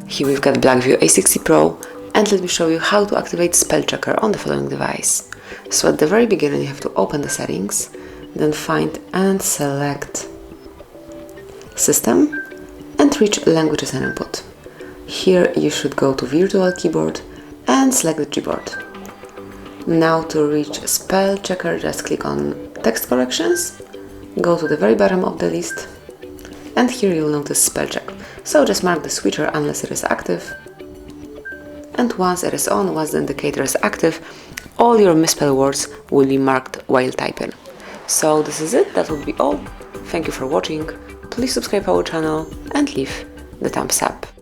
Here we've got BLACKVIEW A60 Pro, and let me show you how to activate spell checker on the following device. So at the very beginning you have to open the settings, then find and select System and reach Languages and Input. Here you should go to Virtual Keyboard and select the Gboard. Now to reach spell checker, just click on Text Corrections, go to the very bottom of the list, and here you'll notice spell check. So just mark the switcher unless it is active, and once it is on, once the indicator is active, all your misspelled words will be marked while typing. So this is it, that would be all. Thank you for watching, please subscribe our channel and leave the thumbs up.